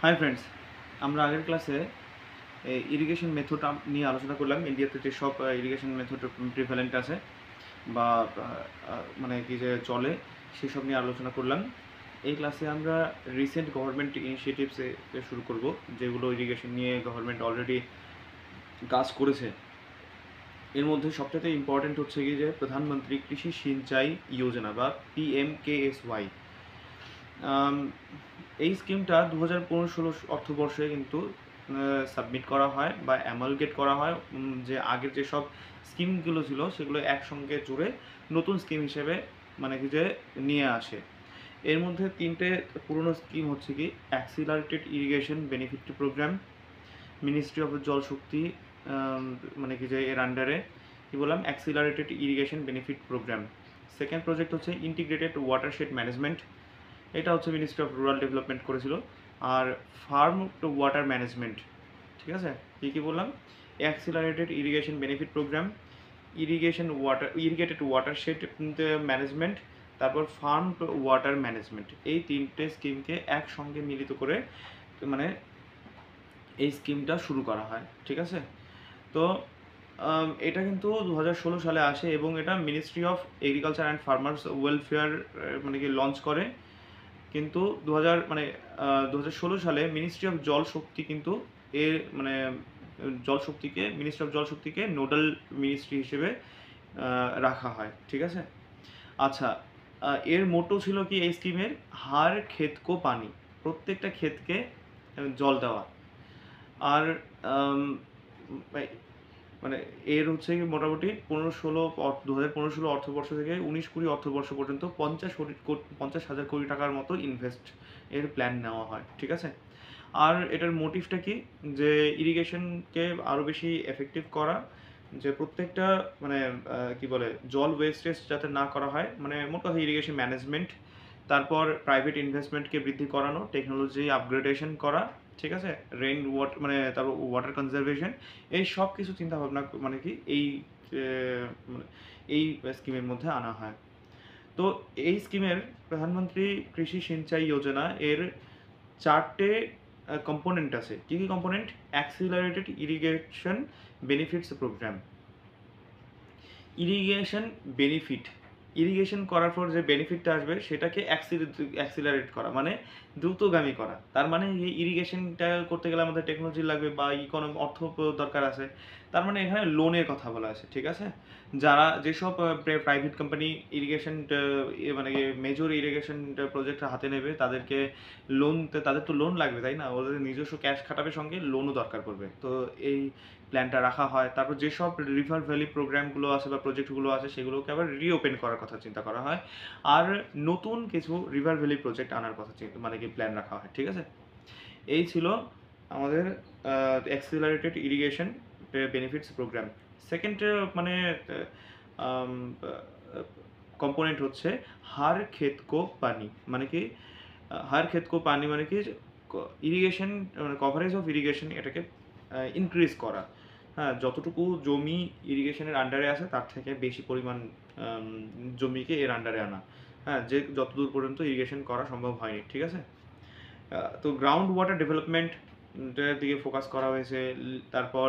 Hi friends, আমরা আগের ক্লাসে ইরিগেশন মেথড নিয়ে আলোচনা করলাম। ইন্ডিয়াতে যেসব ইরিগেশন মেথড প্রিভ্যালেন্ট আছে বা মানে কি যে চলে সেসব নিয়ে আলোচনা করলাম। এই ক্লাসে আমরা রিসেন্ট গভর্নমেন্ট ইনিশিয়েটিভসে শুরু করব, যেগুলো ইরিগেশন নিয়ে গভর্নমেন্ট অলরেডি কাজ করেছে। এর মধ্যে সবচেয়ে ইম্পর্টেন্ট হচ্ছে কি যে প্রধানমন্ত্রী কৃষি সিঞ্চাই যোজনা বা PMKSY। এই স্কিমটা 2015-16 অর্থবর্ষে কিন্তু সাবমিট করা হয় বা অ্যামালগেট করা হয়, যে আগের যেসব স্কিমগুলো ছিল সেগুলো একসঙ্গে জুড়ে নতুন স্কিম হিসেবে মানে কি যে নিয়ে আসে। এর মধ্যে তিনটে পুরনো স্কিম হচ্ছে কি accelerated irrigation benefit programme, ministry of Jal Shakti, মানে কি যে এর আন্ডারে কি বললাম accelerated irrigation benefit programme. Second project হচ্ছে ইন্টিগ্রেটেড ওয়াটারশেড ম্যানেজমেন্ট, এটা হচ্ছে মিনিস্ট্রি অফ রুরাল ডেভেলপমেন্ট করেছিল। আর ফার্ম টু ওয়াটার ম্যানেজমেন্ট, ঠিক আছে, কী বললাম, accelerated irrigation benefit programme, irrigated watershed management, তারপর ফার্ম টু ওয়াটার ম্যানেজমেন্ট। এই তিনটে স্কিমকে একসঙ্গে মিলিত করে মানে এই স্কিমটা শুরু করা হয়, ঠিক আছে। তো এটা কিন্তু 2016 সালে আসে এবং এটা ministry of agriculture and farmers welfare মানে কি লঞ্চ করে। কিন্তু 2016 সালে মিনিস্ট্রি অফ জল শক্তি কিন্তু এর মানে মিনিস্ট্রি অফ জল শক্তিকে নোডাল মিনিস্ট্রি হিসেবে রাখা হয়, ঠিক আছে। আচ্ছা, এর মোটো ছিল কি এই স্কিমের, হার ক্ষেত কো পানি, প্রত্যেকটা ক্ষেতকে জল দেওয়া। আর মানে এর হচ্ছে কি মোটামুটি 2015-16 অর্থবর্ষ থেকে 19-20 অর্থবর্ষ পর্যন্ত 50,000 কোটি টাকার মতো ইনভেস্ট এর প্ল্যান নেওয়া হয়, ঠিক আছে। আর এটার মোটিভটা কি, যে ইরিগেশনকে আরও বেশি এফেক্টিভ করা, যে প্রত্যেকটা মানে কি বলে জল ওয়েস্টেজ যাতে না করা হয়, মানে মোট কথা ইরিগেশন ম্যানেজমেন্ট, তারপর প্রাইভেট ইনভেস্টমেন্টকে বৃদ্ধি করানো, টেকনোলজি আপগ্রেডেশন করা, ঠিক আছে, রেইন ওয়াটার মানে তারপর ওয়াটার কনজারভেশন, এই সব কিছু চিন্তাভাবনা মানে কি মানে এই স্কিমের মধ্যে আনা হয়। তো এই স্কিমের প্রধানমন্ত্রী কৃষি সিঞ্চাই যোজনা এর চারটে কম্পোনেন্ট আছে। কী কী component? Accelerated irrigation benefits programme, irrigation benefit, irrigation করার পর যে বেনিফিটটা আসবে সেটাকে অ্যাক্সিলারেট করা, মানে দ্রুতগামী করা। তার মানে এই ইরিগেশনটা করতে গেলে আমাদের টেকনোলজি লাগবে বা অর্থ দরকার আছে। তার মানে এখানে লোনের কথা বলা আছে, ঠিক আছে। যারা যেসব প্রাইভেট কোম্পানি ইরিগেশন মানে মেজর ইরিগেশন প্রজেক্ট হাতে নেবে তাদেরকে তাদের তো লোন লাগবে, তাই না, ওদের নিজস্ব ক্যাশ খাটাবে, সঙ্গে লোনও দরকার পড়বে। তো এই প্ল্যানটা রাখা হয়। তারপর যেসব রিভার ভ্যালি প্রোগ্রামগুলো আছে বা প্রজেক্টগুলো আছে সেগুলোকে আবার রিওপেন করার কথা চিন্তা করা হয়। আর নতুন কিছু রিভার ভ্যালি প্রজেক্ট আনার কথা মানে কি প্ল্যান রাখা হয়, ঠিক আছে। এই ছিল আমাদের accelerated irrigation benefits programme. Second মানে কম্পোনেন্ট হচ্ছে হার ক্ষেত কো পানি, মানে কি হার ক্ষেত কো পানি মানে কি ইরিগেশন মানে কভারেজ অফ ইরিগেশন এটাকে ইনক্রিজ করা। হ্যাঁ, যতটুকু জমি ইরিগেশনের আন্ডারে আছে তার থেকে বেশি পরিমাণ জমিকে এর আন্ডারে আনা। হ্যাঁ, যে যতদূর পর্যন্ত ইরিগেশন করা সম্ভব হয়নি, ঠিক আছে। তো গ্রাউন্ড ওয়াটার ডেভেলপমেন্ট দিকে ফোকাস করা হয়েছে। তারপর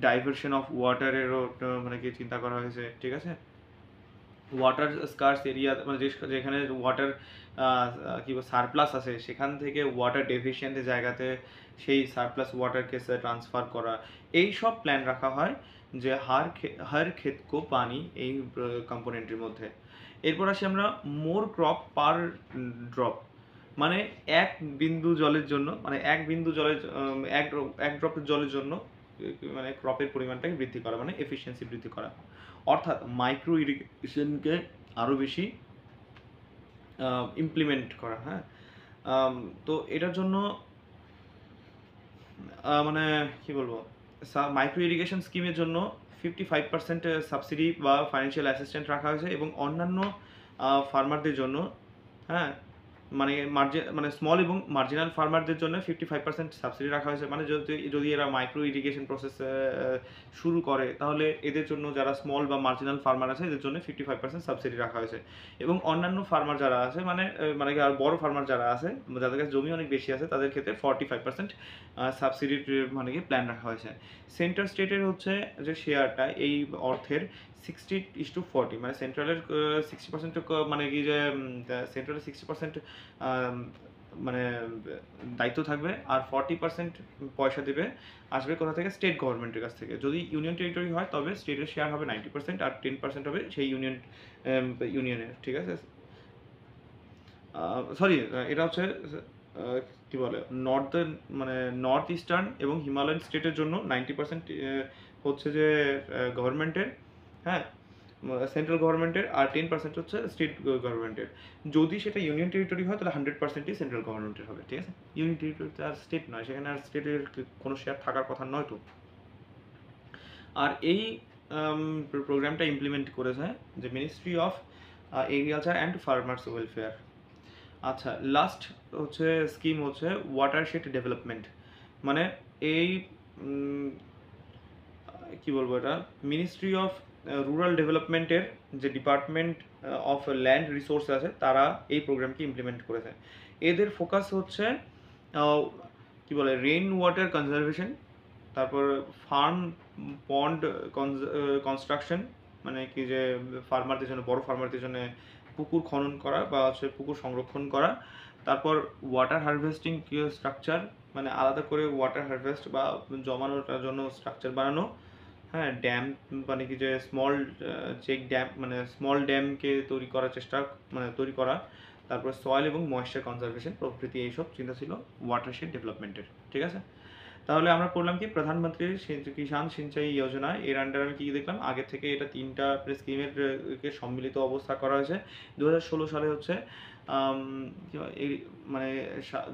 ডাইভারশন অফ ওয়াটারেরও মানে কি চিন্তা করা হয়েছে, ঠিক আছে। ওয়াটার স্কার্স এরিয়া মানে যেখানে ওয়াটার কি সারপ্লাস আছে সেখান থেকে ওয়াটার ডেফিসিয়েন্ট জায়গাতে সেই সারপ্লাস ওয়াটারকে ট্রান্সফার করা, এই সব প্ল্যান রাখা হয় যে হার ক্ষেত কো পানি এই কম্পোনেন্টের মধ্যে। এরপর আসি আমরা মোর ক্রপ পার ড্রপ, মানে এক বিন্দু জলের জন্য, মানে এক বিন্দু জলের এক ড্রপ জলের জন্য মানে ক্রপের পরিমাণটাকে বৃদ্ধি করা, মানে এফিসিয়েন্সি বৃদ্ধি করা, অর্থাৎ মাইক্রো ইরিগেশনকে আরও বেশি ইমপ্লিমেন্ট করা। হ্যাঁ, তো এটার জন্য মানে কি বলবো, মাইক্রো ইরিগেশন স্কিমের জন্য 55% সাবসিডি বা ফাইন্যান্সিয়াল অ্যাসিস্ট্যান্ট রাখা হয়েছে এবং অন্যান্য ফার্মারদের জন্য, হ্যাঁ, মানে স্মল এবং মার্জিনাল ফার্মারদের জন্য 55% সাবসিডি রাখা হয়েছে। মানে যদি এরা মাইক্রো ইরিগেশন প্রসেস শুরু করে, তাহলে এদের জন্য যারা স্মল বা মার্জিনাল ফার্মার আছে এদের জন্য 55% সাবসিডি রাখা হয়েছে। এবং অন্যান্য ফার্মার যারা আছে মানে কি আর বড় ফার্মার যারা আছে, যাদের কাছে জমি অনেক বেশি আছে, তাদের ক্ষেত্রে 45% সাবসিডির মানে কি প্ল্যান রাখা হয়েছে। সেন্টার স্টেটের হচ্ছে যে শেয়ারটা এই অর্থের 60:40, মানে সেন্ট্রালের 60% মানে কি যে সেন্ট্রালের 60% মানে দায়িত্ব থাকবে, আর 40% পয়সা দেবে আসবে কোথা থেকে, স্টেট গভর্নমেন্টের কাছ থেকে। যদি ইউনিয়ন টেরিটরি হয় তবে স্টেটের শেয়ার হবে 90% আর 10% হবে সেই ইউনিয়নের, ঠিক আছে। সরি, এটা হচ্ছে কি বলে মানে নর্থ ইস্টার্ন এবং হিমালয়ান স্টেটের জন্য 90% হচ্ছে যে গভর্নমেন্টের, হ্যাঁ, সেন্ট্রাল গভর্নমেন্টের, আর 10% হচ্ছে স্টেট গভর্নমেন্টের। যদি সেটা ইউনিয়ন টেরিটরি হয় তাহলে 100%ই সেন্ট্রাল গভর্নমেন্টের হবে, ঠিক আছে। ইউনিয়ন টেরিটরিতে আর স্টেট নয়, সেখানে আর স্টেটের কোনো শেয়ার থাকার কথা নয় তো। আর এই প্রোগ্রামটা ইমপ্লিমেন্ট করেছে যে ministry of agriculture and farmers welfare. আচ্ছা, লাস্ট হচ্ছে স্কিম হচ্ছে ওয়াটারশেড ডেভেলপমেন্ট। মানে এই কি বলবো, এটা মিনিস্ট্রি অফ রুরাল ডেভেলপমেন্টের যে ডিপার্টমেন্ট অফ ল্যান্ড রিসোর্স আছে, তারা এই প্রোগ্রামকে ইমপ্লিমেন্ট করেছে। এদের ফোকাস হচ্ছে কি বলে রেইন ওয়াটার কনজারভেশন, তারপর ফার্ম পন্ড কনস্ট্রাকশন, মানে কি যে ফার্মারদের জন্য, বড় ফার্মারদের জন্য পুকুর খনন করা বা হচ্ছে পুকুর সংরক্ষণ করা। তারপর ওয়াটার হারভেস্টিং স্ট্রাকচার, মানে আলাদা করে ওয়াটার হারভেস্ট বা জমানোর জন্য স্ট্রাকচার বানানো। হ্যাঁ, ড্যাম, মানে কি যে স্মল চেক ড্যাম, মানে স্মল ড্যামকে তৈরি করা। তারপর সয়েল এবং ময়েশ্চার কনজারভেশন প্রভৃতি এইসব চিন্তা ছিল ওয়াটারশেড ডেভেলপমেন্টের, ঠিক আছে। তাহলে আমরা পড়লাম কি প্রধানমন্ত্রী কিষাণ সিঞ্চাই যোজনা, এর আন্ডারে আমি কি দেখলাম, আগে থেকে এটা 3টা স্কিমের সম্মিলিত অবস্থা করা হয়েছে। 2016 সালে হচ্ছে মানে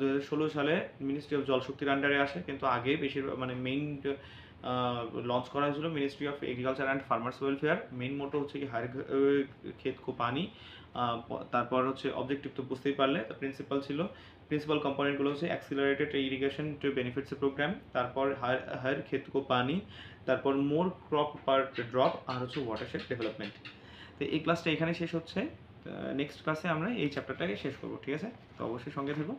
2016 সালে মিনিস্ট্রি অফ জলশক্তির আন্ডারে আসে, কিন্তু আগে বেশিরভাগ মানে মেইন লঞ্চ করা হয়েছিল ministry of agriculture and farmers welfare. Main motto হচ্ছে কি হার খেত কো পানি। তারপর হচ্ছে অবজেক্টিভ তো বুঝতেই পারলে, প্রিন্সিপাল কম্পোনেন্টগুলো হচ্ছে accelerated irrigation to benefits programme, তারপর হার খেত কো পানি, তারপর মোর ক্রপ পার ড্রপ, আর হচ্ছে ওয়াটারশেড ডেভেলপমেন্ট। তো এই ক্লাসটা এখানে শেষ হচ্ছে। নেক্সট ক্লাসে আমরা এই চ্যাপ্টারটাকে শেষ করবো, ঠিক আছে। তো অবশ্যই সঙ্গে থাকো।